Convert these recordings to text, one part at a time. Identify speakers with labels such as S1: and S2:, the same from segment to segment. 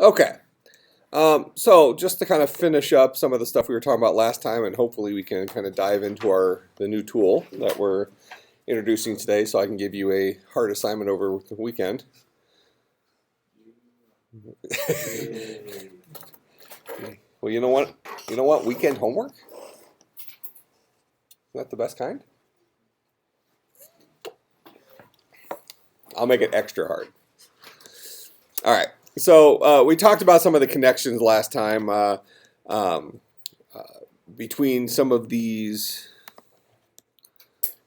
S1: Okay. So just to kind of finish up some of the stuff we were talking about last time, and hopefully we can kind of dive into the new tool that we're introducing today, so I can give you a hard assignment over the weekend. Well, you know what? You know what? Weekend homework? Isn't that the best kind? I'll make it extra hard. All right. So we talked about some of the connections last time between some of these.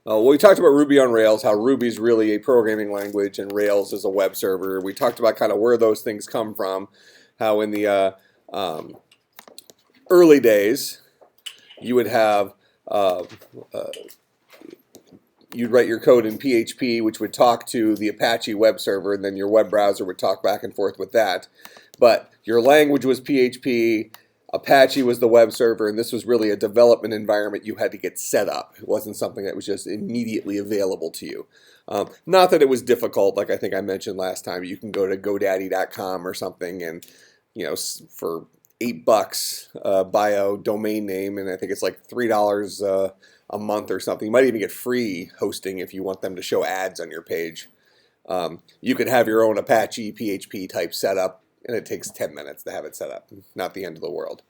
S1: We talked about Ruby on Rails, how Ruby is really a programming language and Rails is a web server. We talked about kind of where those things come from, how in the early days you would have you'd write your code in PHP, which would talk to the Apache web server, and then your web browser would talk back and forth with that. But your language was PHP, Apache was the web server, and this was really a development environment you had to get set up. It wasn't something that was just immediately available to you. Not that it was difficult, like I think I mentioned last time. You can go to GoDaddy.com or something, and for $8 buy a domain name, and I think it's like $3 a month or something. You might even get free hosting if you want them to show ads on your page. You could have your own Apache PHP type setup, and it takes 10 minutes to have it set up. Not the end of the world.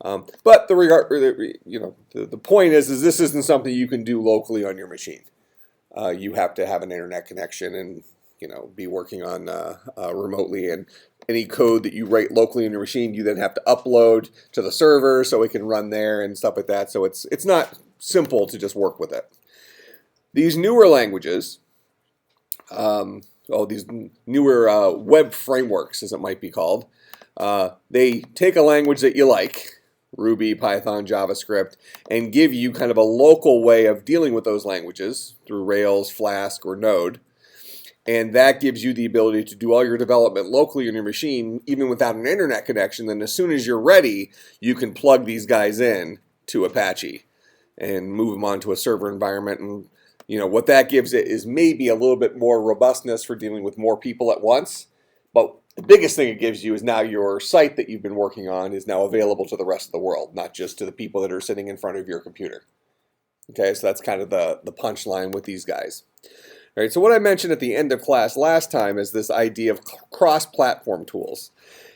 S1: But the point is this isn't something you can do locally on your machine. You have to have an internet connection and be working on remotely, and any code that you write locally on your machine you then have to upload to the server so it can run there and stuff like that. So it's not simple to just work with it. These newer languages, these newer web frameworks, as it might be called, they take a language that you like, Ruby, Python, JavaScript, and give you kind of a local way of dealing with those languages through Rails, Flask, or Node. And that gives you the ability to do all your development locally on your machine, even without an internet connection. Then as soon as you're ready, you can plug these guys in to Apache and move them onto a server environment. And what that gives it is maybe a little bit more robustness for dealing with more people at once. But the biggest thing it gives you is now your site that you've been working on is now available to the rest of the world, not just to the people that are sitting in front of your computer. Okay, so that's kind of the punchline with these guys. All right, so what I mentioned at the end of class last time is this idea of cross-platform tools.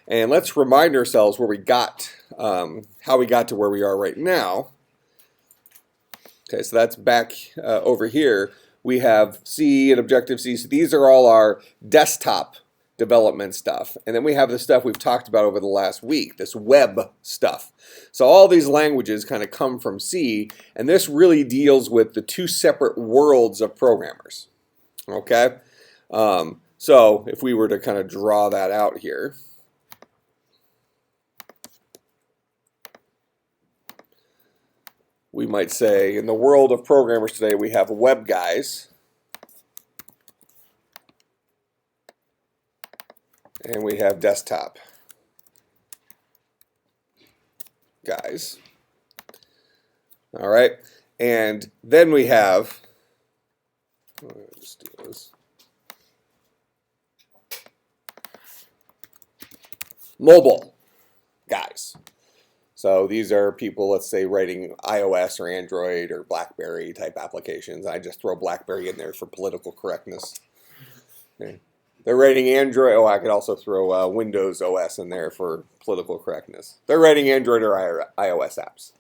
S1: And let's remind ourselves where we got, how we got to where we are right now. Okay, so that's back over here. We have C and Objective-C. So these are all our desktop development stuff. And then we have the stuff we've talked about over the last week, this web stuff. So all these languages kind of come from C, and this really deals with the two separate worlds of programmers. Okay, so if we were to kind of draw that out here, we might say in the world of programmers today we have web guys and we have desktop guys. All right, and then we have let's do this. Mobile guys. So these are people, let's say, writing iOS or Android or BlackBerry type applications. I just throw BlackBerry in there for political correctness. Okay. They're writing Android. Oh, I could also throw Windows OS in there for political correctness. They're writing Android or iOS apps.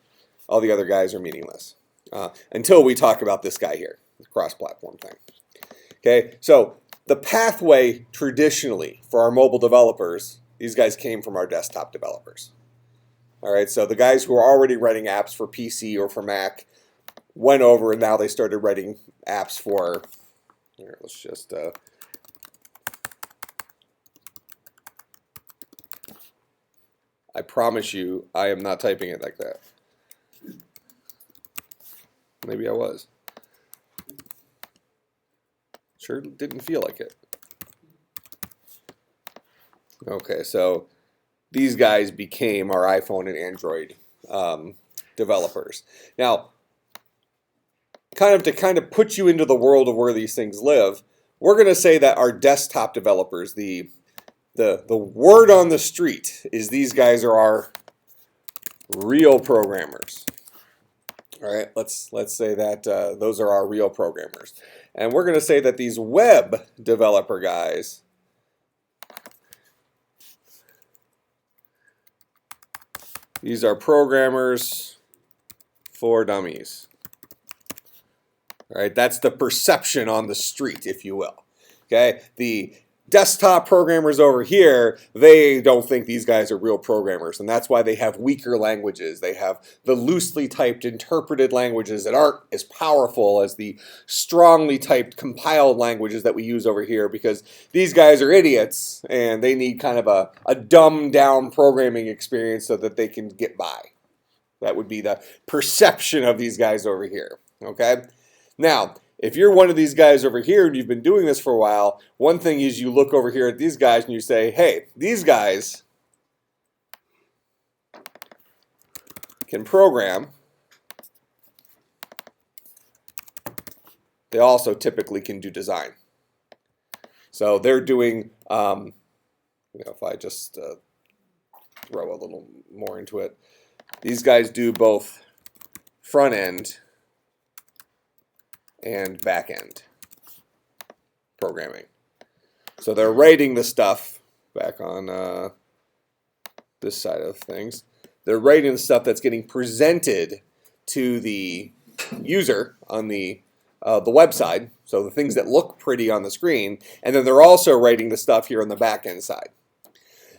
S1: All the other guys are meaningless until we talk about this guy here, the cross-platform thing. Okay, so the pathway traditionally for our mobile developers, these guys came from our desktop developers. All right, so the guys who are already writing apps for PC or for Mac went over, and now they started writing apps for, here, let's just, I promise you I am not typing it like that. Maybe I was. Sure didn't feel like it. Okay, so these guys became our iPhone and Android developers. Now, to put you into the world of where these things live, we're going to say that our desktop developers, the the word on the street is these guys are our real programmers. All right, let's say that those are our real programmers. And we're going to say that these web developer guys these are programmers for dummies. All right, that's the perception on the street, if you will. Okay, the desktop programmers over here, they don't think these guys are real programmers, and that's why they have weaker languages. They have the loosely typed interpreted languages that aren't as powerful as the strongly typed compiled languages that we use over here, because these guys are idiots and they need kind of a dumbed down programming experience so that they can get by. That would be the perception of these guys over here. Okay? Now, if you're one of these guys over here and you've been doing this for a while, one thing is you look over here at these guys and you say, hey, these guys can program. They also typically can do design. So they're doing, if I just throw a little more into it, these guys do both front end and back-end programming. So they're writing the stuff back on this side of things. They're writing the stuff that's getting presented to the user on the website, so the things that look pretty on the screen, and then they're also writing the stuff here on the back-end side.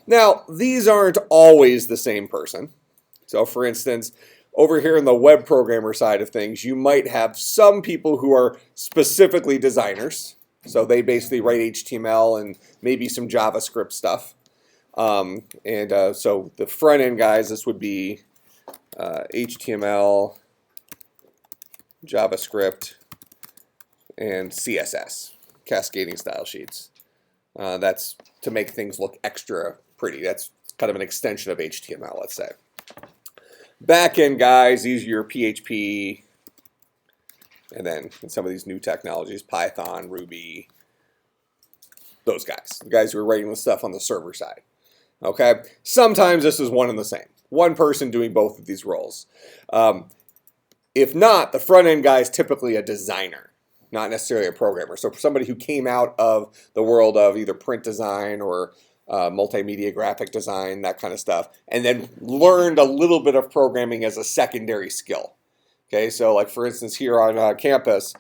S1: Now, these aren't always the same person. So for instance, over here in the web programmer side of things, you might have some people who are specifically designers. So they basically write HTML and maybe some JavaScript stuff. So the front end guys, this would be HTML, JavaScript, and CSS, cascading style sheets. That's to make things look extra pretty. That's kind of an extension of HTML, let's say. Back-end guys, these are your PHP, and then some of these new technologies, Python, Ruby, those guys. The guys who are writing the stuff on the server side. Okay? Sometimes this is one and the same. One person doing both of these roles. If not, the front-end guy is typically a designer, not necessarily a programmer. So for somebody who came out of the world of either print design or multimedia graphic design, that kind of stuff, and then learned a little bit of programming as a secondary skill. Okay, so like for instance here on campus,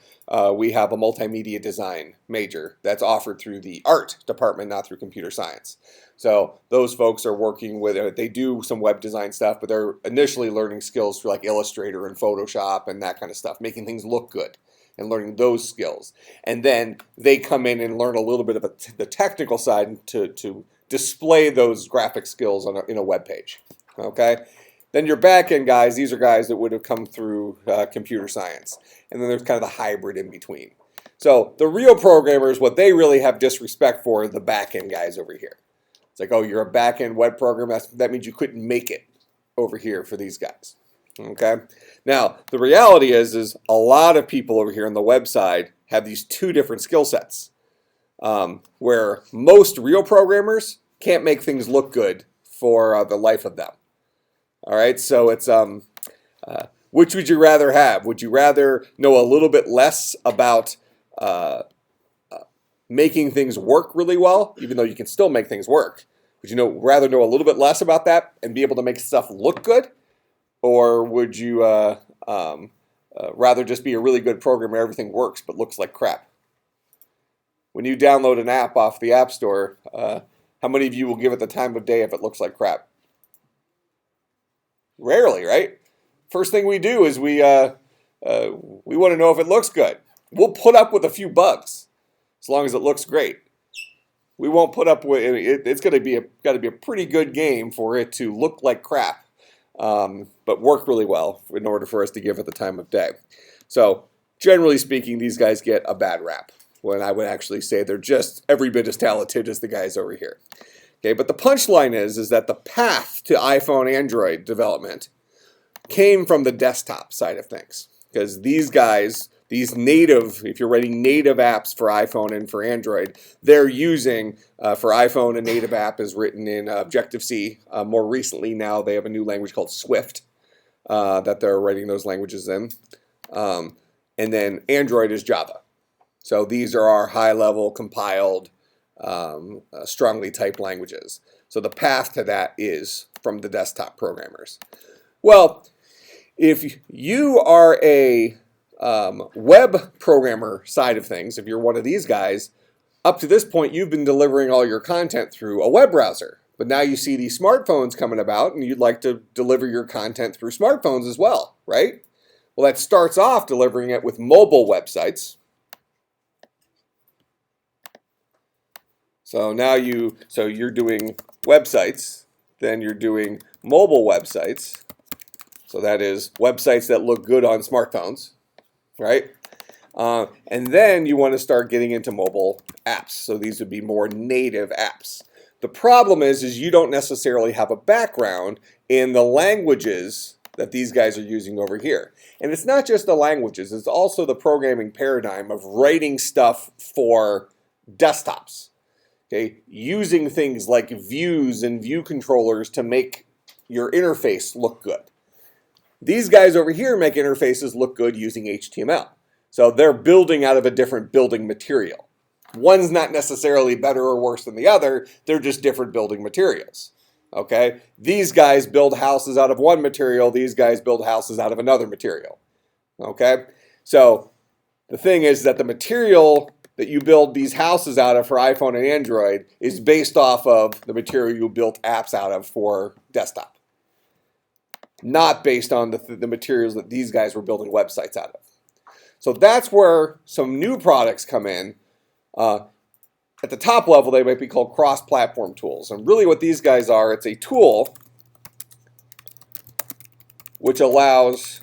S1: we have a multimedia design major that's offered through the art department, not through computer science. So those folks are working with, they do some web design stuff, but they're initially learning skills for like Illustrator and Photoshop and that kind of stuff, making things look good and learning those skills. And then they come in and learn a little bit of the technical side to display those graphic skills on in a web page. Okay? Then your back-end guys, these are guys that would have come through computer science. And then there's kind of the hybrid in between. So the real programmers, what they really have disrespect for are the back-end guys over here. It's like, oh, you're a back-end web programmer, that means you couldn't make it over here for these guys. Okay? Now, the reality is a lot of people over here on the web side have these two different skill sets. Where most real programmers can't make things look good for the life of them. All right, so it's which would you rather have? Would you rather know a little bit less about making things work really well, even though you can still make things work? Would you rather know a little bit less about that and be able to make stuff look good, or would you rather just be a really good programmer, everything works but looks like crap? When you download an app off the App Store, how many of you will give it the time of day if it looks like crap? Rarely, right? First thing we do is we want to know if it looks good. We'll put up with a few bugs as long as it looks great. We won't put up with it. It's got to be a pretty good game for it to look like crap, but work really well in order for us to give it the time of day. So generally speaking, these guys get a bad rap, when I would actually say they're just every bit as talented as the guys over here. Okay, but the punchline is that the path to iPhone, Android development came from the desktop side of things. Because these guys, these native, if you're writing native apps for iPhone and for Android, they're using, for iPhone, a native app is written in Objective-C. More recently now, they have a new language called Swift that they're writing those languages in. And then Android is Java. So these are our high-level compiled, strongly typed languages. So the path to that is from the desktop programmers. Well, if you are a web programmer side of things, if you're one of these guys, up to this point you've been delivering all your content through a web browser. But now you see these smartphones coming about and you'd like to deliver your content through smartphones as well, right? Well, that starts off delivering it with mobile websites. So now you're doing websites, then you're doing mobile websites. So that is websites that look good on smartphones, right? And then you want to start getting into mobile apps. So these would be more native apps. The problem is you don't necessarily have a background in the languages that these guys are using over here. And it's not just the languages, it's also the programming paradigm of writing stuff for desktops. Okay, using things like views and view controllers to make your interface look good. These guys over here make interfaces look good using HTML. So they're building out of a different building material. One's not necessarily better or worse than the other, they're just different building materials. Okay, these guys build houses out of one material, these guys build houses out of another material. Okay, so the thing is that the material that you build these houses out of for iPhone and Android is based off of the material you built apps out of for desktop. Not based on the materials that these guys were building websites out of. So that's where some new products come in. At the top level, they might be called cross-platform tools. And really what these guys are, it's a tool which allows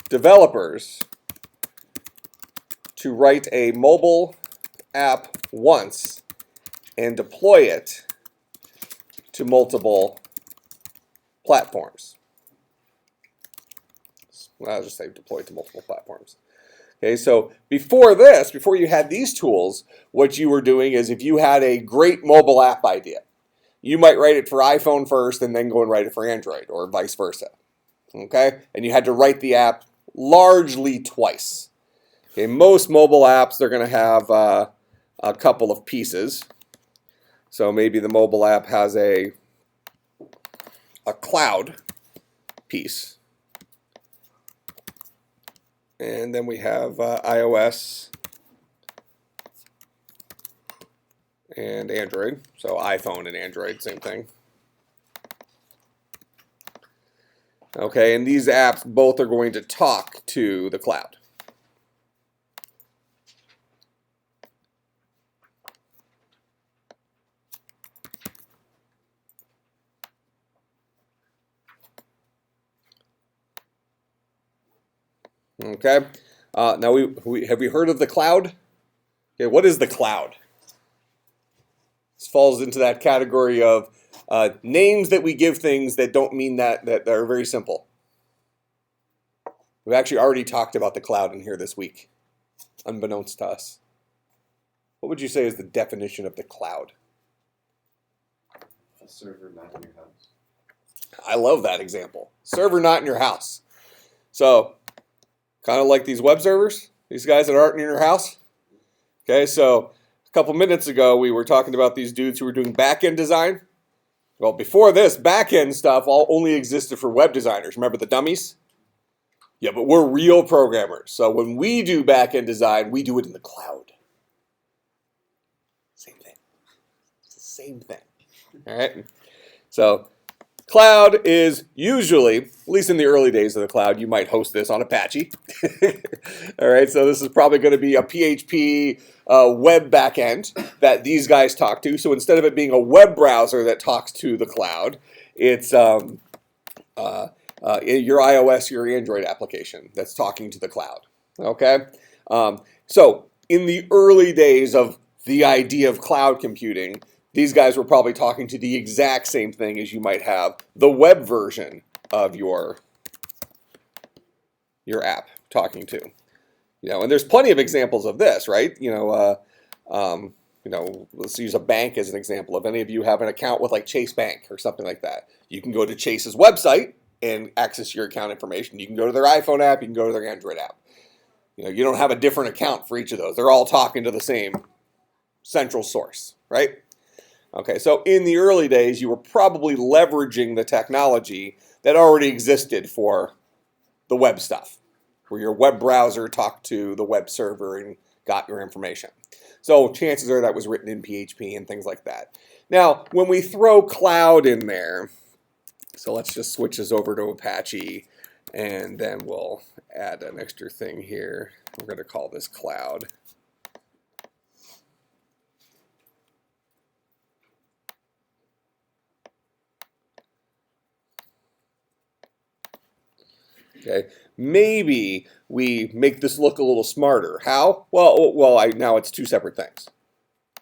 S1: developers to write a mobile app once and deploy it to multiple platforms. I'll just say deploy to multiple platforms. Okay, so before this, before you had these tools, what you were doing is if you had a great mobile app idea, you might write it for iPhone first and then go and write it for Android or vice versa. Okay, and you had to write the app largely twice. Okay, most mobile apps, they're going to have a couple of pieces. So maybe the mobile app has a cloud piece. And then we have iOS and Android. So iPhone and Android, same thing. Okay, and these apps both are going to talk to the cloud. Okay, now have we heard of the cloud? Okay, what is the cloud? This falls into that category of names that we give things that don't mean that are very simple. We've actually already talked about the cloud in here this week, unbeknownst to us. What would you say is the definition of the cloud?
S2: A server not in your house.
S1: I love that example. Server not in your house. So, kind of like these web servers, these guys that aren't in your house. Okay, so a couple minutes ago we were talking about these dudes who were doing back-end design. Well, before this, back-end stuff only existed for web designers. Remember the dummies? Yeah, but we're real programmers. So when we do back-end design, we do it in the cloud. Same thing. It's the same thing. All right? So cloud is usually, at least in the early days of the cloud, you might host this on Apache. All right, so this is probably going to be a PHP web backend that these guys talk to. So instead of it being a web browser that talks to the cloud, it's your iOS, your Android application that's talking to the cloud. Okay, so in the early days of the idea of cloud computing, these guys were probably talking to the exact same thing as you might have the web version of your app talking to. And there's plenty of examples of this, right? Let's use a bank as an example. If any of you have an account with like Chase Bank or something like that, you can go to Chase's website and access your account information. You can go to their iPhone app, you can go to their Android app. You don't have a different account for each of those. They're all talking to the same central source, right? Okay, so in the early days, you were probably leveraging the technology that already existed for the web stuff, where your web browser talked to the web server and got your information. So chances are that was written in PHP and things like that. Now, when we throw cloud in there, so let's just switch this over to Apache, and then we'll add an extra thing here. We're going to call this cloud. Okay, maybe we make this look a little smarter. How? Well, now it's two separate things.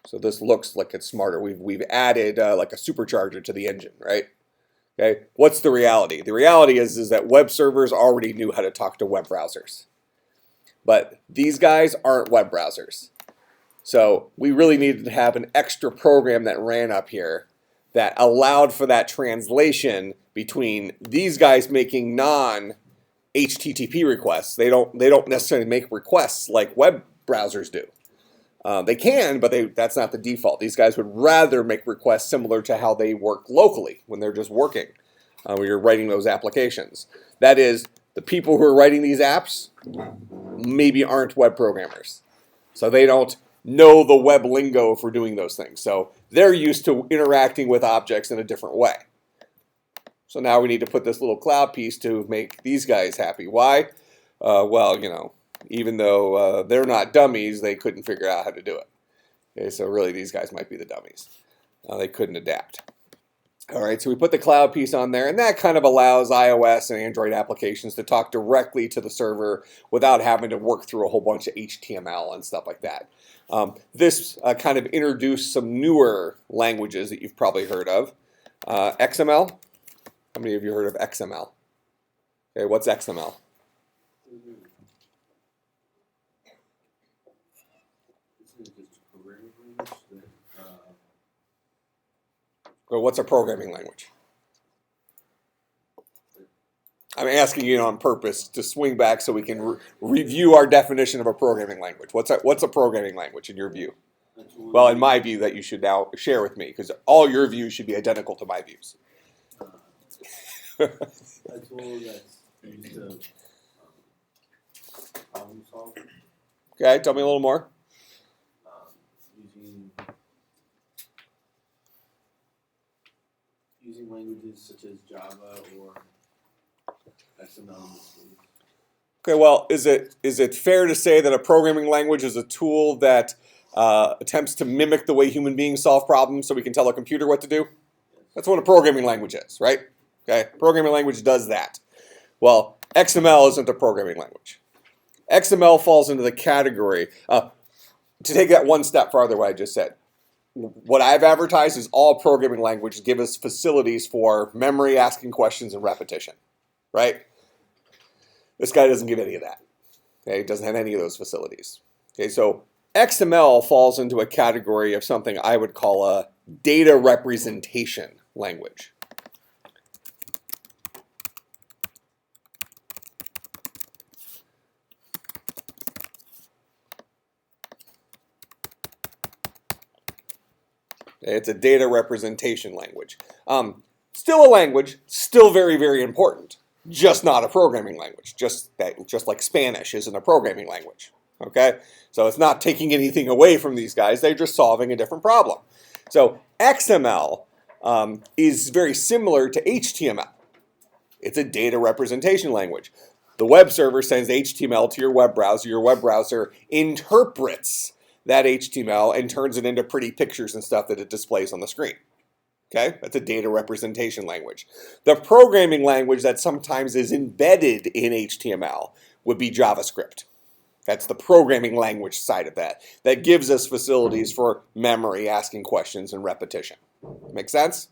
S1: So this looks like it's smarter. We've added like a supercharger to the engine, right? Okay, what's the reality? The reality is that web servers already knew how to talk to web browsers. But these guys aren't web browsers. So we really needed to have an extra program that ran up here that allowed for that translation between these guys making non-HTTP requests. They don't necessarily make requests like web browsers do. They can, but that's not the default. These guys would rather make requests similar to how they work locally when they're just working, when you're writing those applications. That is, the people who are writing these apps maybe aren't web programmers. So they don't know the web lingo for doing those things. So they're used to interacting with objects in a different way. So now we need to put this little cloud piece to make these guys happy. Why? Even though they're not dummies, they couldn't figure out how to do it. Okay, so really these guys might be the dummies. They couldn't adapt. All right, so we put the cloud piece on there, and that kind of allows iOS and Android applications to talk directly to the server without having to work through a whole bunch of HTML and stuff like that. This kind of introduced some newer languages that you've probably heard of. XML. How many of you heard of XML? Okay, what's XML? Well, what's a programming language? I'm asking you on purpose to swing back so we can review our definition of a programming language. What's a programming language in your view? Well, in my view, that you should now share with me, because all your views should be identical to my views.
S2: A tool that's used to problem solve.
S1: Okay, tell me a little more.
S2: Using languages such as Java or XML.
S1: Okay, well, is it fair to say that a programming language is a tool that attempts to mimic the way human beings solve problems so we can tell a computer what to do? That's what a programming language is, right? Okay, programming language does that. Well, XML isn't a programming language. XML falls into the category, to take that one step farther, what I just said. What I've advertised is all programming languages give us facilities for memory, asking questions, and repetition, right? This guy doesn't give any of that. Okay, it doesn't have any of those facilities. Okay, so XML falls into a category of something I would call a data representation language. It's a data representation language. Still a language, still very, very important. Just not a programming language. Just like Spanish isn't a programming language. Okay? So it's not taking anything away from these guys. They're just solving a different problem. So XML is very similar to HTML. It's a data representation language. The web server sends HTML to your web browser. Your web browser interprets that HTML and turns it into pretty pictures and stuff that it displays on the screen. Okay, that's a data representation language. The programming language that sometimes is embedded in HTML would be JavaScript. That's the programming language side of that. That gives us facilities for memory, asking questions, and repetition. Make sense?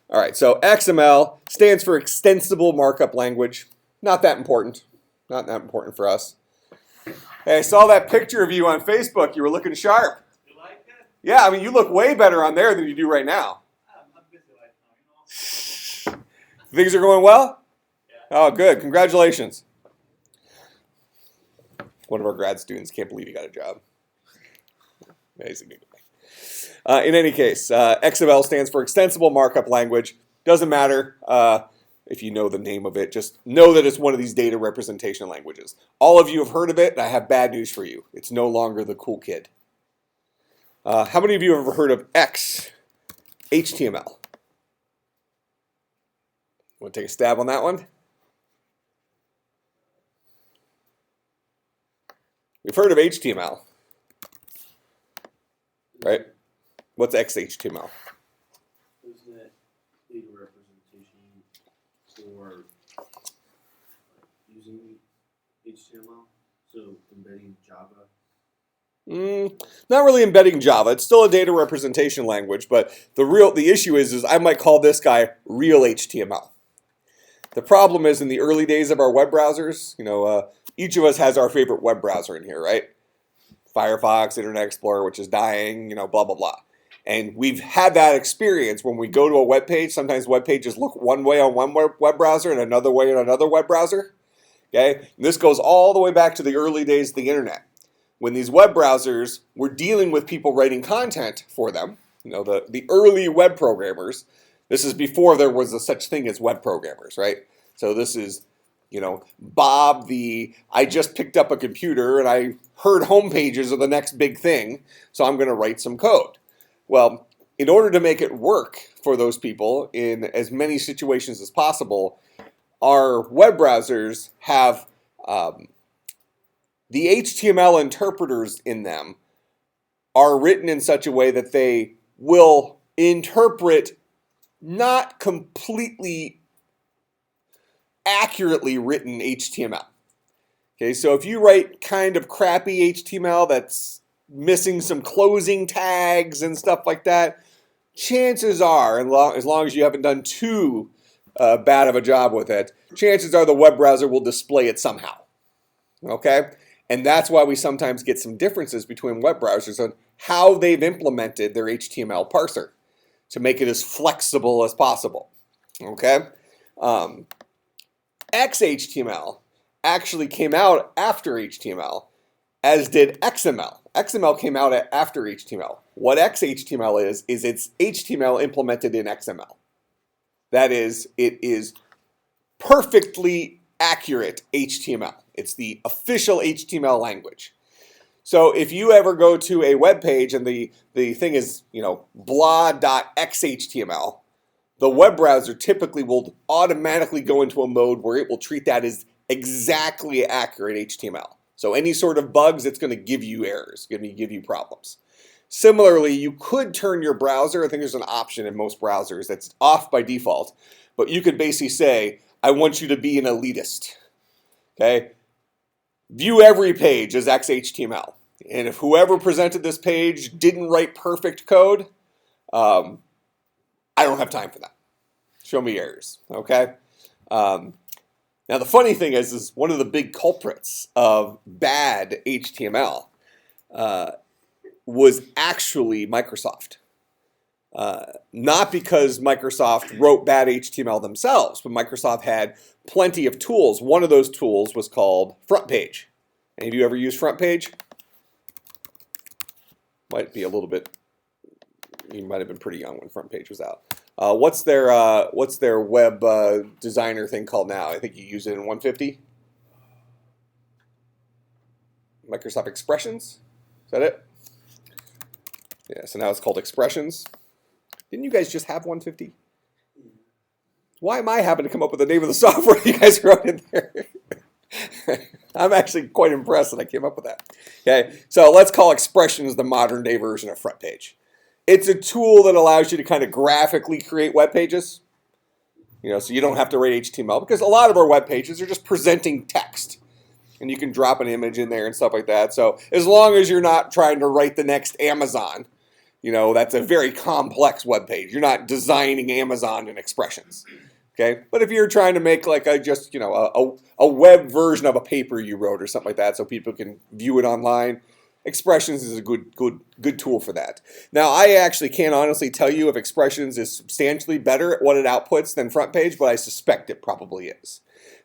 S1: All right, so XML stands for Extensible Markup Language. Not that important. Not that important for us. Hey, I saw that picture of you on Facebook. You were looking sharp.
S2: You like it?
S1: Yeah, I mean, you look way better on there than you do right now.
S2: I'm busy right now, you know.
S1: Things are going well?
S2: Yeah.
S1: Oh, good. Congratulations. One of our grad students can't believe he got a job. Amazing. In any case, XML stands for Extensible Markup Language. Doesn't matter if you know the name of it. Just know that it's one of these data representation languages. All of you have heard of it, and I have bad news for you. It's no longer the cool kid. How many of you have ever heard of XHTML? Want to take a stab on that one? We've heard of HTML, right? What's XHTML?
S2: Isn't that data representation for using HTML? So embedding Java?
S1: Not really embedding Java. It's still a data representation language, but the issue is I might call this guy real HTML. The problem is in the early days of our web browsers, each of us has our favorite web browser in here, right? Firefox, Internet Explorer, which is dying, blah, blah, blah. And we've had that experience when we go to a web page. Sometimes web pages look one way on one web browser and another way on another web browser. Okay? And this goes all the way back to the early days of the internet. When these web browsers were dealing with people writing content for them, the early web programmers, this is before there was a such thing as web programmers, right? So this is, Bob I just picked up a computer and I heard home pages are the next big thing, so I'm going to write some code. Well, in order to make it work for those people in as many situations as possible, our web browsers have the HTML interpreters in them are written in such a way that they will interpret not completely accurately written HTML. Okay, so if you write kind of crappy HTML that's missing some closing tags and stuff like that, chances are, as long as you haven't done too bad of a job with it, chances are the web browser will display it somehow. Okay? And that's why we sometimes get some differences between web browsers on how they've implemented their HTML parser to make it as flexible as possible. Okay? XHTML actually came out after HTML, as did XML. XML came out after HTML. What XHTML is it's HTML implemented in XML. That is, it is perfectly accurate HTML. It's the official HTML language. So if you ever go to a web page and the thing is, blah.xhtml, the web browser typically will automatically go into a mode where it will treat that as exactly accurate HTML. So any sort of bugs, it's going to give you errors, give you problems. Similarly, you could turn your browser, I think there's an option in most browsers that's off by default, but you could basically say, I want you to be an elitist. Okay? View every page as XHTML. And if whoever presented this page didn't write perfect code, I don't have time for that. Show me errors, okay? Now the funny thing is one of the big culprits of bad HTML was actually Microsoft. Not because Microsoft wrote bad HTML themselves, but Microsoft had plenty of tools. One of those tools was called FrontPage. Any of you ever used FrontPage? Might be a little bit, you might have been pretty young when FrontPage was out. What's their web designer thing called now? I think you use it in 150. Microsoft Expressions? Is that it? Yeah, so now it's called Expressions. Didn't you guys just have 150? Why am I having to come up with the name of the software you guys wrote in there? I'm actually quite impressed that I came up with that. Okay, so let's call Expressions the modern day version of FrontPage. It's a tool that allows you to kind of graphically create web pages. So you don't have to write HTML because a lot of our web pages are just presenting text. And you can drop an image in there and stuff like that. So as long as you're not trying to write the next Amazon, that's a very complex web page. You're not designing Amazon in Expressions. Okay, but if you're trying to make like a web version of a paper you wrote or something like that, so people can view it online, Expressions is a good tool for that. Now, I actually can't honestly tell you if Expressions is substantially better at what it outputs than FrontPage, but I suspect it probably is.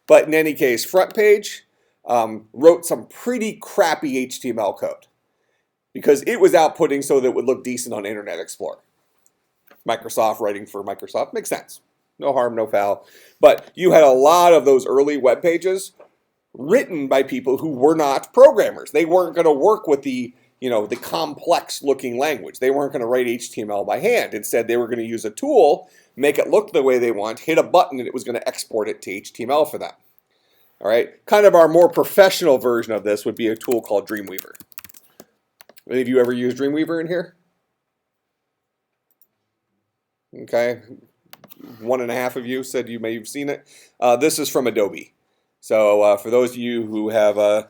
S1: But in any case, FrontPage wrote some pretty crappy HTML code because it was outputting so that it would look decent on Internet Explorer. Microsoft writing for Microsoft makes sense. No harm, no foul. But you had a lot of those early web pages written by people who were not programmers. They weren't going to work with the complex looking language. They weren't going to write HTML by hand. Instead, they were going to use a tool, make it look the way they want, hit a button, and it was going to export it to HTML for them. All right, kind of our more professional version of this would be a tool called Dreamweaver. Any of you ever used Dreamweaver in here? Okay, 1.5 of you said you may have seen it. This is from Adobe. So for those of you who have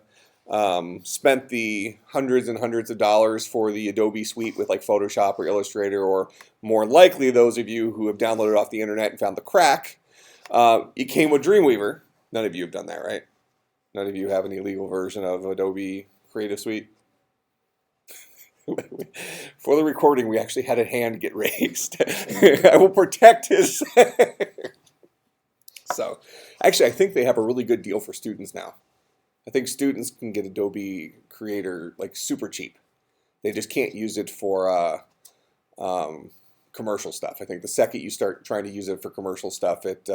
S1: spent the hundreds and hundreds of dollars for the Adobe suite with like Photoshop or Illustrator, or more likely those of you who have downloaded off the internet and found the crack, it came with Dreamweaver. None of you have done that, right? None of you have an illegal version of Adobe Creative Suite? For the recording, we actually had a hand get raised. I will protect his. So, actually, I think they have a really good deal for students now. I think students can get Adobe Creator like super cheap. They just can't use it for commercial stuff. I think the second you start trying to use it for commercial stuff, it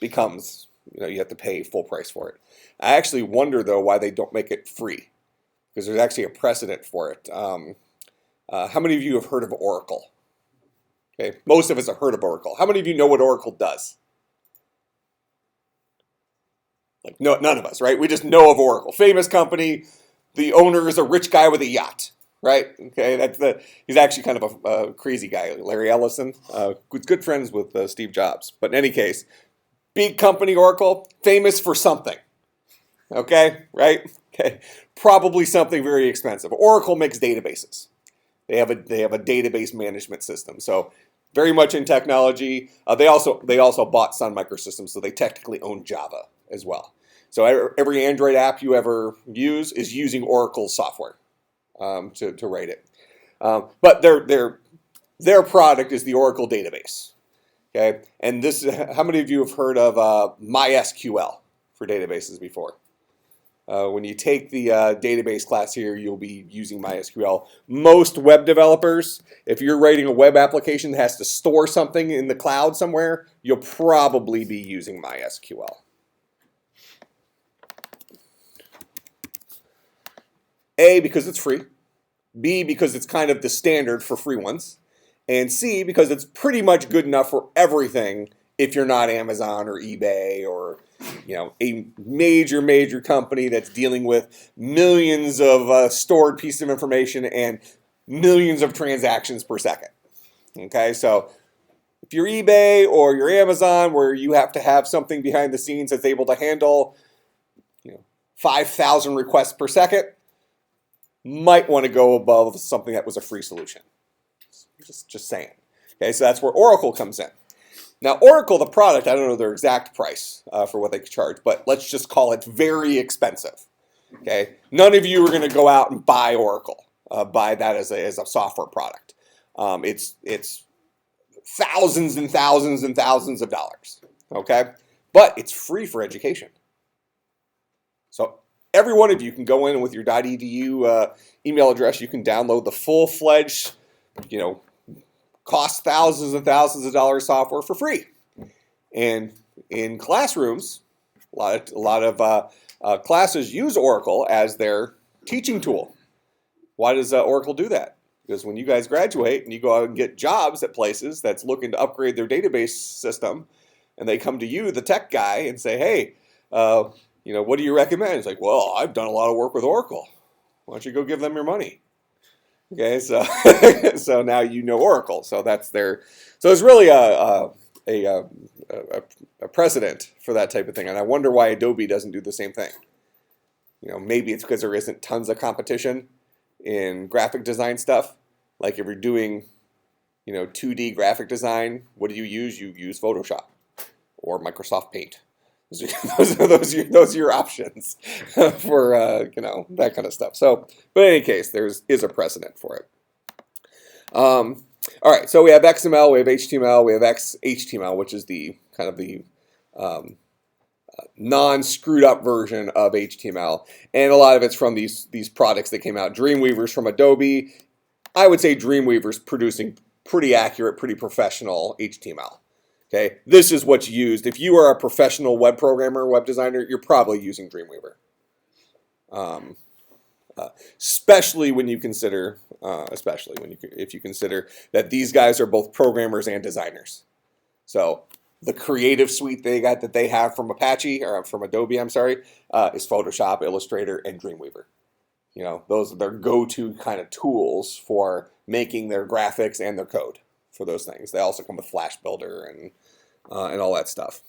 S1: becomes, you have to pay full price for it. I actually wonder, though, why they don't make it free, because there's actually a precedent for it. How many of you have heard of Oracle? Okay, most of us have heard of Oracle. How many of you know what Oracle does? Like, no, none of us, right? We just know of Oracle. Famous company. The owner is a rich guy with a yacht, right? Okay, he's actually kind of a crazy guy, Larry Ellison. Good friends with Steve Jobs. But in any case, big company, Oracle, famous for something. Okay, right? Okay, probably something very expensive. Oracle makes databases. They have a database management system. So very much in technology. They also bought Sun Microsystems, so they technically own Java as well. So every Android app you ever use is using Oracle software to write it. But their product is the Oracle database. Okay, and how many of you have heard of MySQL for databases before? When you take the database class here, you'll be using MySQL. Most web developers, if you're writing a web application that has to store something in the cloud somewhere, you'll probably be using MySQL. A, because it's free. B, because it's kind of the standard for free ones. And C, because it's pretty much good enough for everything if you're not Amazon or eBay or a major company that's dealing with millions of stored pieces of information and millions of transactions per second. Okay, so if you're eBay or you're Amazon, where you have to have something behind the scenes that's able to handle 5,000 requests per second, might want to go above something that was a free solution. Just saying. Okay, so that's where Oracle comes in. Now, Oracle, the product, I don't know their exact price for what they could charge, but let's just call it very expensive. Okay, none of you are going to go out and buy Oracle, buy that as a software product. It's thousands and thousands and thousands of dollars. Okay, but it's free for education. So every one of you can go in with your .edu email address. You can download the full-fledged, cost thousands and thousands of dollars software for free. And in classrooms, a lot of classes use Oracle as their teaching tool. Why does Oracle do that? Because when you guys graduate and you go out and get jobs at places that's looking to upgrade their database system, and they come to you, the tech guy, and say, hey, what do you recommend? It's like, well, I've done a lot of work with Oracle. Why don't you go give them your money? Okay, so so now you know Oracle. So that's their. So it's really a precedent for that type of thing, and I wonder why Adobe doesn't do the same thing. Maybe it's because there isn't tons of competition in graphic design stuff. Like if you're doing 2D graphic design, what do you use? You use Photoshop or Microsoft Paint. Those are your options for that kind of stuff. So, but in any case, there is a precedent for it. All right, so we have XML, we have HTML, we have XHTML, which is the kind of the non-screwed up version of HTML, and a lot of it's from these products that came out. Dreamweaver's from Adobe. I would say Dreamweaver's producing pretty accurate, pretty professional HTML. Okay, this is what's used. If you are a professional web programmer, web designer, you're probably using Dreamweaver. Especially when you consider, if you consider that these guys are both programmers and designers. So the creative suite that they have from Apache or from Adobe, I'm sorry, is Photoshop, Illustrator, and Dreamweaver. Those are their go-to kind of tools for making their graphics and their code for those things. They also come with Flash Builder and all that stuff.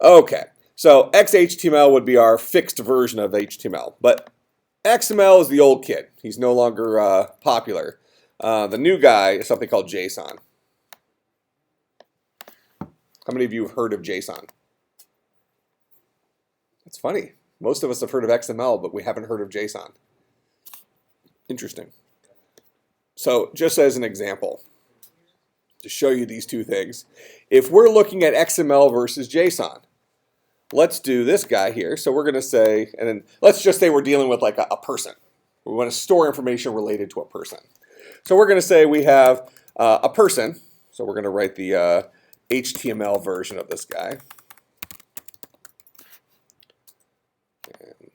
S1: Okay, so XHTML would be our fixed version of HTML, but XML is the old kid. He's no longer popular. The new guy is something called JSON. How many of you have heard of JSON? That's funny. Most of us have heard of XML, but we haven't heard of JSON. Interesting. So just as an example, to show you these two things, if we're looking at XML versus JSON, let's do this guy here. So we're going to say, and then let's just say we're dealing with like a person. We want to store information related to a person. So we're going to say we have a person. So we're going to write the HTML version of this guy. And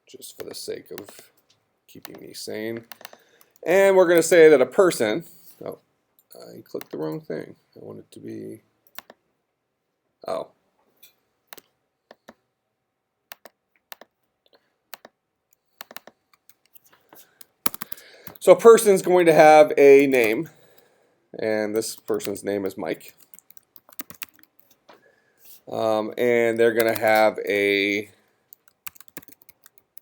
S1: just for the sake of keeping me sane. And we're going to say that a person, oh, I clicked the wrong thing. I want it to be, oh. So a person's going to have a name, and this person's name is Mike. And they're going to have a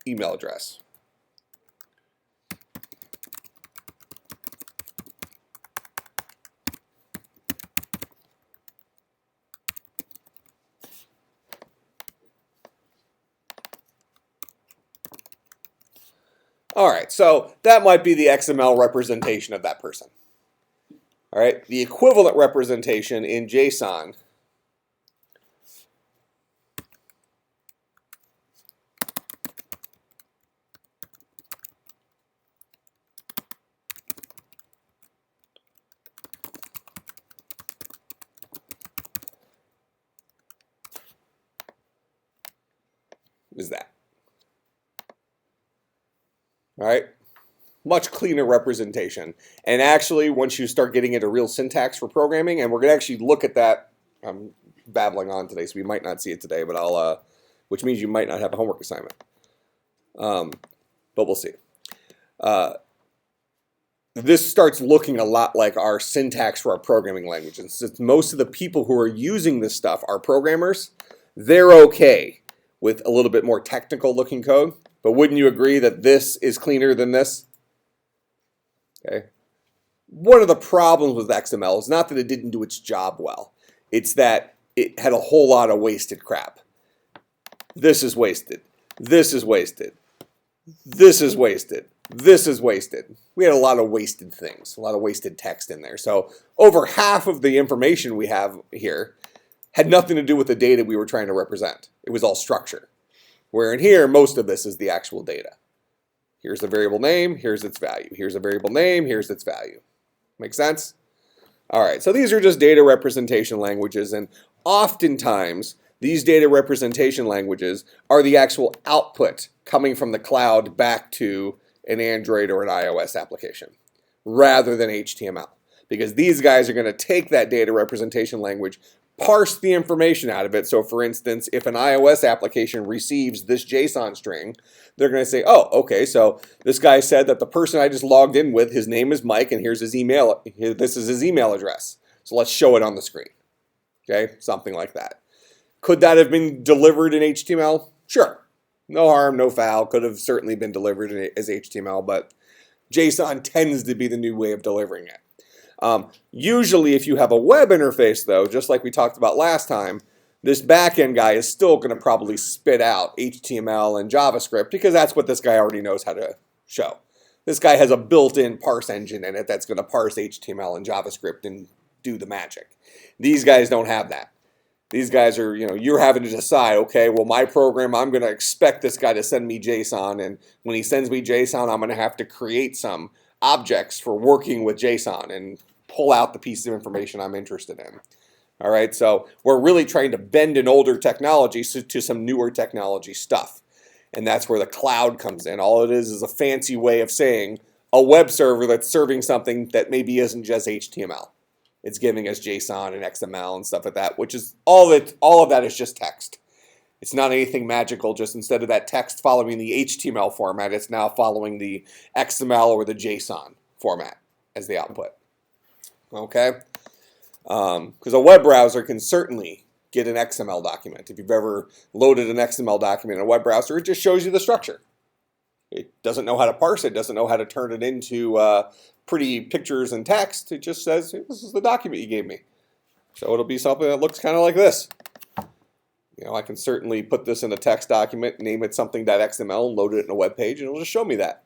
S1: email address. All right, so that might be the XML representation of that person. All right, the equivalent representation in JSON is that. All right, much cleaner representation. And actually, once you start getting into real syntax for programming, and we're going to actually look at that, I'm babbling on today, so we might not see it today, but which means you might not have a homework assignment. But we'll see. This starts looking a lot like our syntax for our programming language. And since most of the people who are using this stuff are programmers, they're okay with a little bit more technical looking code. But wouldn't you agree that this is cleaner than this? Okay. One of the problems with XML is not that it didn't do its job well. It's that it had a whole lot of wasted crap. This is wasted. This is wasted. This is wasted. This is wasted. We had a lot of wasted things, a lot of wasted text in there. So over half of the information we have here had nothing to do with the data we were trying to represent. It was all structure. Where in here, most of this is the actual data. Here's the variable name, here's its value. Here's a variable name, here's its value. Make sense? All right, so these are just data representation languages, and oftentimes these data representation languages are the actual output coming from the cloud back to an Android or an iOS application, rather than HTML. Because these guys are going to take that data representation language, parse the information out of it. So for instance, if an iOS application receives this JSON string, they're going to say, oh, okay, so this guy said that the person I just logged in with, his name is Mike, and here's his email. This is his email address. So let's show it on the screen. Okay, something like that. Could that have been delivered in HTML? Sure. No harm, no foul. Could have certainly been delivered as HTML, but JSON tends to be the new way of delivering it. Usually if you have a web interface though, just like we talked about last time, this backend guy is still going to probably spit out HTML and JavaScript because that's what this guy already knows how to show. This guy has a built-in parse engine in it that's going to parse HTML and JavaScript and do the magic. These guys don't have that. These guys are, you're having to decide, okay, well, my program, I'm going to expect this guy to send me JSON, and when he sends me JSON, I'm going to have to create some objects for working with JSON and pull out the piece of information I'm interested in. All right, so we're really trying to bend an older technology to some newer technology stuff. And that's where the cloud comes in. All it is a fancy way of saying a web server that's serving something that maybe isn't just HTML. It's giving us JSON and XML and stuff like that, which is all of that is just text. It's not anything magical, just instead of that text following the HTML format, it's now following the XML or the JSON format as the output. Okay? Because a web browser can certainly get an XML document. If you've ever loaded an XML document in a web browser, it just shows you the structure. It doesn't know how to parse it, doesn't know how to turn it into pretty pictures and text. It just says, hey, this is the document you gave me. So it'll be something that looks kind of like this. I can certainly put this in a text document, name it something.xml, and load it in a web page, and it'll just show me that.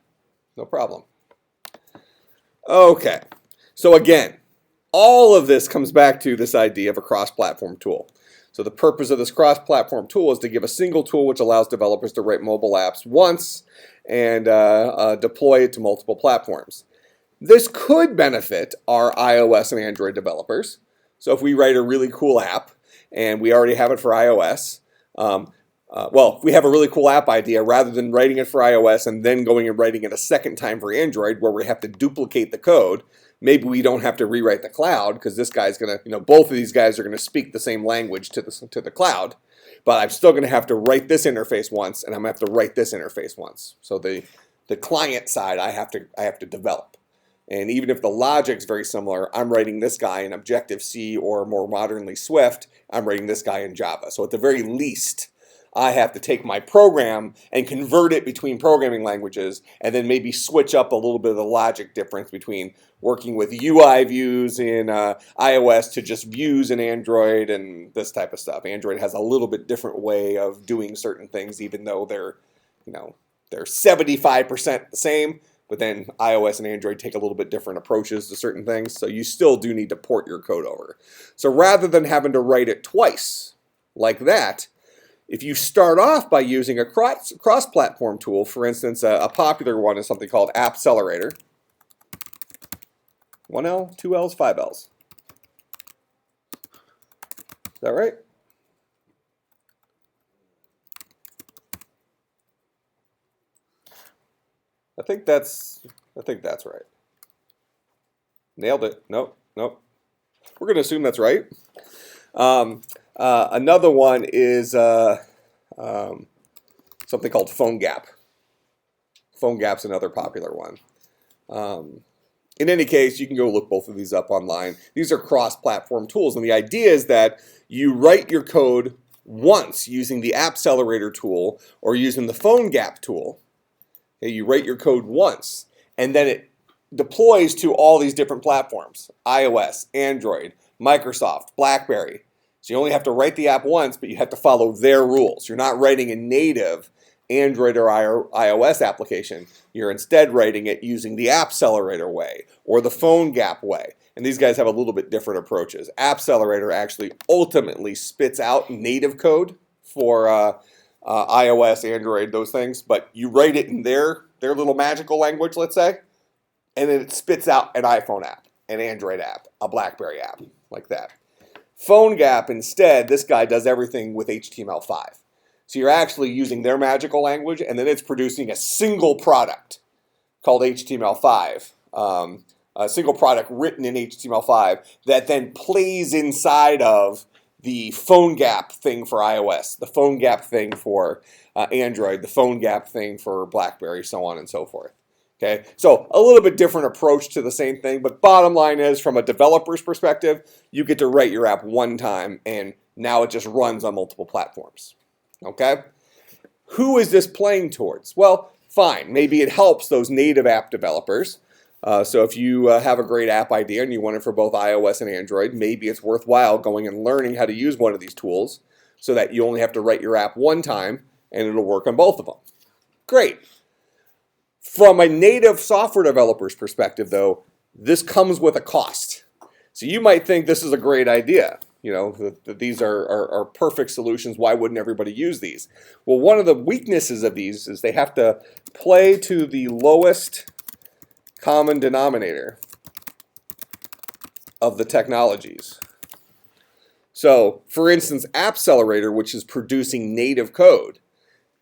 S1: No problem. Okay, so again, all of this comes back to this idea of a cross-platform tool. So the purpose of this cross-platform tool is to give a single tool which allows developers to write mobile apps once and deploy it to multiple platforms. This could benefit our iOS and Android developers. So if we write a really cool app and we already have it for iOS, if we have a really cool app idea, rather than writing it for iOS and then going and writing it a second time for Android where we have to duplicate the code, maybe we don't have to rewrite the cloud because this guy's going to, both of these guys are going to speak the same language to the cloud. But I'm still going to have to write this interface once, and I'm going to have to write this interface once. So the client side I have to develop. And even if the logic's very similar, I'm writing this guy in Objective-C or more modernly Swift, I'm writing this guy in Java. So at the very least, I have to take my program and convert it between programming languages and then maybe switch up a little bit of the logic difference between working with UI views in iOS to just views in Android and this type of stuff. Android has a little bit different way of doing certain things, even though they're 75% the same. But then iOS and Android take a little bit different approaches to certain things, so you still do need to port your code over. So rather than having to write it twice like that, if you start off by using a cross-platform tool, for instance, a popular one is something called AppCelerator. 1 L, 2 L's, 5 L's. Is that right? I think that's right. Nailed it. Nope. We're going to assume that's right. Another one is something called PhoneGap. PhoneGap's another popular one. In any case, you can go look both of these up online. These are cross-platform tools, and the idea is that you write your code once using the AppCelerator tool or using the PhoneGap tool. Okay, you write your code once, and then it deploys to all these different platforms: iOS, Android, Microsoft, BlackBerry. So you only have to write the app once, but you have to follow their rules. You're not writing a native Android or iOS application. You're instead writing it using the AppCelerator way or the PhoneGap way. And these guys have a little bit different approaches. AppCelerator actually ultimately spits out native code for iOS, Android, those things, but you write it in their little magical language, let's say, and then it spits out an iPhone app, an Android app, a BlackBerry app, like that. PhoneGap, instead, this guy does everything with HTML5. So you're actually using their magical language, and then it's producing a single product called HTML5, a single product written in HTML5 that then plays inside of the PhoneGap thing for iOS, the PhoneGap thing for Android, the PhoneGap thing for BlackBerry, so on and so forth. Okay, so a little bit different approach to the same thing, but bottom line is, from a developer's perspective, you get to write your app one time, and now it just runs on multiple platforms. Okay, who is this playing towards? Well, fine, maybe it helps those native app developers. So if you have a great app idea and you want it for both iOS and Android, maybe it's worthwhile going and learning how to use one of these tools so that you only have to write your app one time and it'll work on both of them. Great. From a native software developer's perspective, though, this comes with a cost. So you might think this is a great idea. You know, that these are perfect solutions. Why wouldn't everybody use these? Well, one of the weaknesses of these is they have to play to the lowest common denominator of the technologies. So, for instance, AppCelerator, which is producing native code,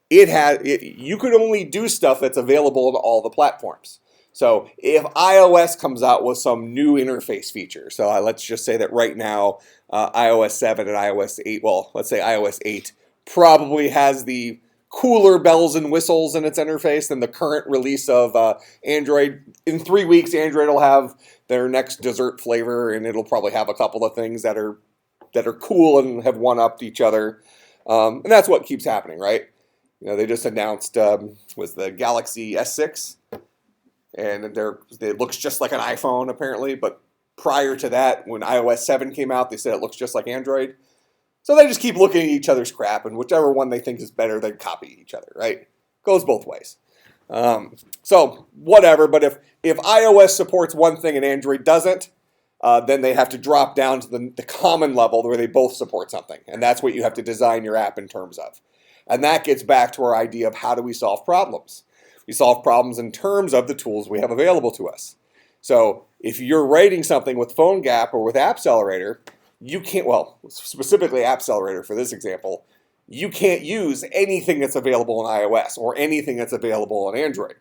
S1: you could only do stuff that's available on all the platforms. So if iOS comes out with some new interface feature, so let's just say that right now iOS 7 and iOS 8, well, let's say iOS 8 probably has the cooler bells and whistles in its interface than the current release of Android. In 3 weeks, Android will have their next dessert flavor, and it'll probably have a couple of things that are cool and have one-upped each other. And that's what keeps happening, right? You know, they just announced was the Galaxy S6. And it looks just like an iPhone, apparently. But prior to that, when iOS 7 came out, they said it looks just like Android. So they just keep looking at each other's crap, and whichever one they think is better, they copy each other, right? Goes both ways. So whatever, but if iOS supports one thing and Android doesn't, then they have to drop down to the common level where they both support something. And that's what you have to design your app in terms of. And that gets back to our idea of how do we solve problems. We solve problems in terms of the tools we have available to us. So if you're writing something with PhoneGap or with AppCelerator, you can't, well, specifically AppCelerator for this example, you can't use anything that's available on iOS or anything that's available on Android.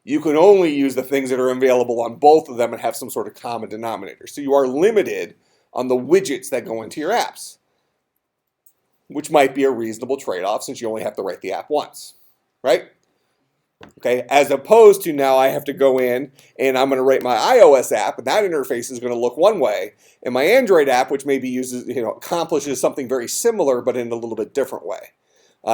S1: You can only use the things that are available on both of them and have some sort of common denominator. So you are limited on the widgets that go into your apps, which might be a reasonable trade-off since you only have to write the app once, right? Okay, as opposed to now I have to go in and I'm going to write my iOS app, and that interface is going to look one way, and my Android app, which maybe uses, accomplishes something very similar but in a little bit different way.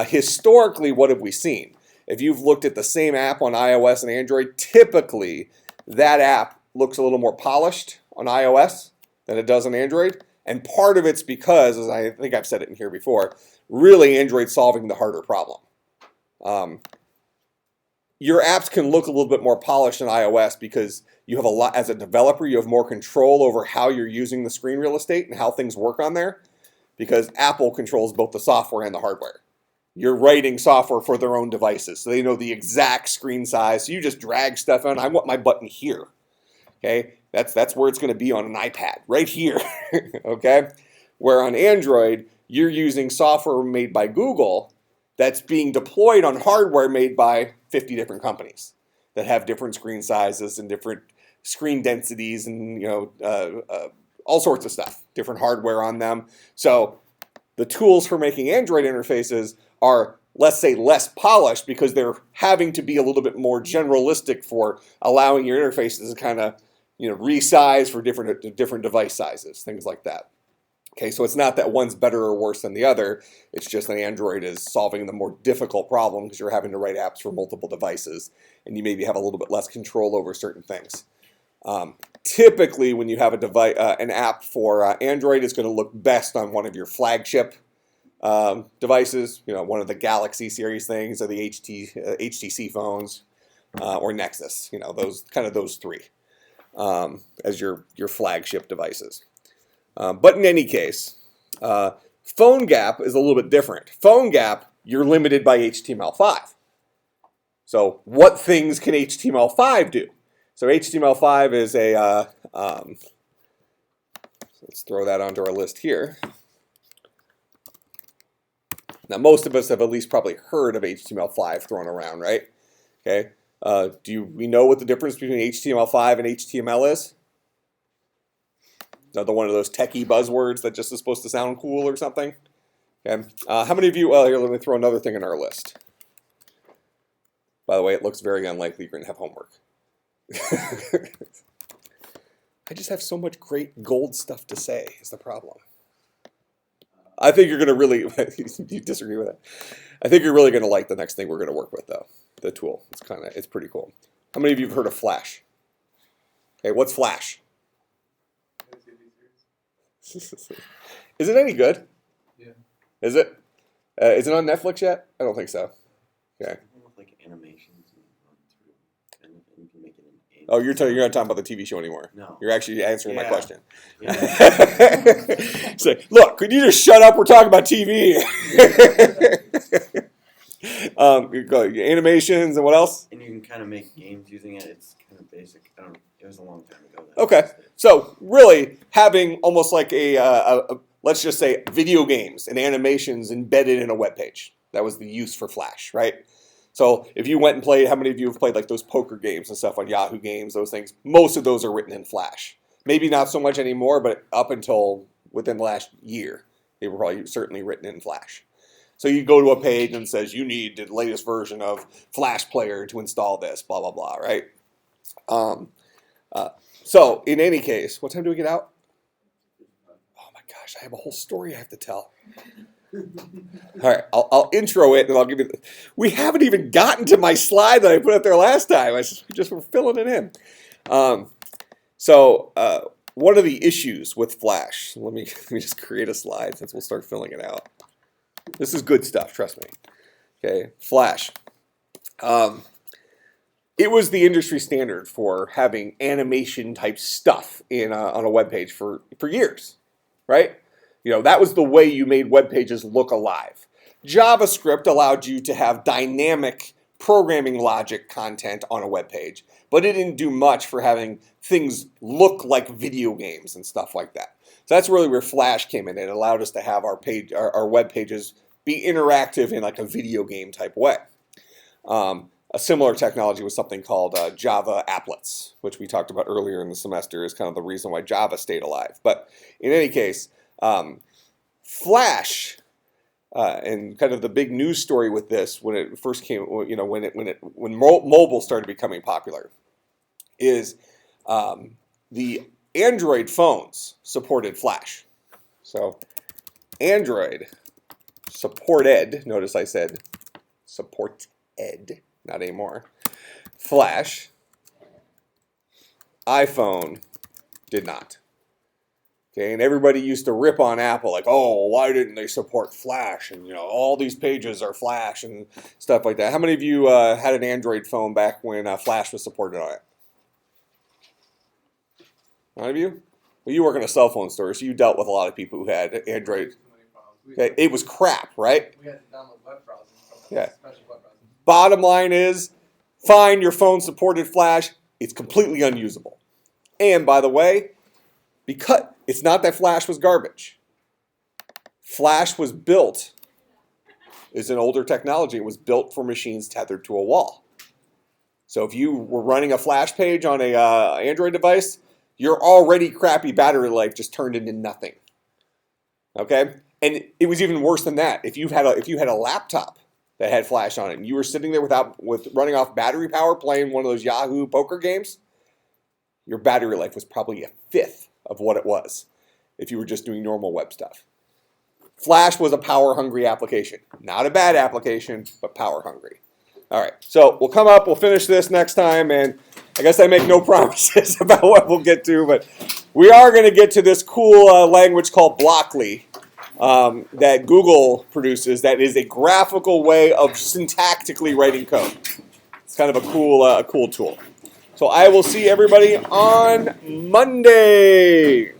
S1: Historically, what have we seen? If you've looked at the same app on iOS and Android, typically that app looks a little more polished on iOS than it does on Android, and part of it's because, as I think I've said it in here before, really Android's solving the harder problem. Your apps can look a little bit more polished in iOS because you have a lot, as a developer, you have more control over how you're using the screen real estate and how things work on there, because Apple controls both the software and the hardware. You're writing software for their own devices, so they know the exact screen size. So you just drag stuff in. I want my button here. Okay, that's where it's going to be on an iPad, right here. Okay, where on Android you're using software made by Google that's being deployed on hardware made by 50 different companies that have different screen sizes and different screen densities and all sorts of stuff, different hardware on them. So the tools for making Android interfaces are, let's say, less polished because they're having to be a little bit more generalistic for allowing your interfaces to kind of resize for different device sizes, things like that. Okay, so it's not that one's better or worse than the other. It's just that Android is solving the more difficult problem because you're having to write apps for multiple devices, and you maybe have a little bit less control over certain things. Typically, when you have an app for Android, it's going to look best on one of your flagship devices. One of the Galaxy series things, or the HTC phones, or Nexus. Those three as your flagship devices. But in any case, PhoneGap is a little bit different. PhoneGap, you're limited by HTML5. So what things can HTML5 do? So HTML5 is let's throw that onto our list here. Now, most of us have at least probably heard of HTML5 thrown around, right? Okay. We know what the difference between HTML5 and HTML is? Another one of those techie buzzwords that just is supposed to sound cool or something. Okay. How many of you? Well, here, let me throw another thing in our list. By the way, it looks very unlikely you're going to have homework. I just have so much great gold stuff to say is the problem. I think you're going to really, you disagree with that? I think you're really going to like the next thing we're going to work with, though. The tool. It's pretty cool. How many of you have heard of Flash? Okay, what's Flash? Is it any good?
S2: Yeah.
S1: Is it? Is it on Netflix yet? I don't think so. Okay.
S3: Like animations and you can make it in.
S1: Oh, you're not talking about the TV show anymore.
S3: No.
S1: You're actually answering my question.
S3: Yeah.
S1: Say, look, could you just shut up? We're talking about TV. Animations and what else?
S3: And you can kind of make games using it. It's kind of basic. It was a long time ago.
S1: Okay. So really having almost like a let's just say video games and animations embedded in a web page. That was the use for Flash, right? So if you went and played, how many of you have played like those poker games and stuff on Yahoo Games, those things? Most of those are written in Flash. Maybe not so much anymore, but up until within the last year, they were probably certainly written in Flash. So you go to a page and it says you need the latest version of Flash Player to install this, blah, blah, blah, right? So in any case, what time do we get out? Oh my gosh, I have a whole story I have to tell. All right, I'll intro it and I'll give you. We haven't even gotten to my slide that I put up there last time. I just were filling it in. So one of the issues with Flash. Let me just create a slide since we'll start filling it out. This is good stuff, trust me. Okay, Flash. It was the industry standard for having animation type stuff on a web page for years, right? You know, that was the way you made web pages look alive. JavaScript allowed you to have dynamic programming logic content on a web page, but it didn't do much for having things look like video games and stuff like that. So that's really where Flash came in. It allowed us to have our web pages be interactive in like a video game type way. A similar technology was something called Java applets, which we talked about earlier in the semester is kind of the reason why Java stayed alive. But in any case, Flash, and kind of the big news story with this when it first came, you know, when mobile started becoming popular, is the Android phones supported Flash. So Android supported. Notice I said supported, not anymore. Flash. iPhone did not. Okay, and everybody used to rip on Apple like, oh, why didn't they support Flash? And you know, all these pages are Flash and stuff like that. How many of you had an Android phone back when Flash was supported on it? None of you? Well, you work in a cell phone store, so you dealt with a lot of people who had Android. Okay, it was crap, right?
S2: We had to download web browsers.
S1: Yeah.
S2: Special web browsers.
S1: Bottom line is, fine, your phone supported Flash. It's completely unusable. And by the way, because it's not that Flash was garbage. Flash was built, is an older technology. It was built for machines tethered to a wall. So if you were running a Flash page on a Android device, your already crappy battery life just turned into nothing. Okay? And it was even worse than that. If you had a laptop that had Flash on it, and you were sitting there with running off battery power playing one of those Yahoo poker games, your battery life was probably a fifth of what it was if you were just doing normal web stuff. Flash was a power-hungry application. Not a bad application, but power-hungry. All right, so we'll come up, we'll finish this next time, and I guess I make no promises about what we'll get to, but we are going to get to this cool language called Blockly that Google produces that is a graphical way of syntactically writing code. It's kind of a cool tool. So I will see everybody on Monday.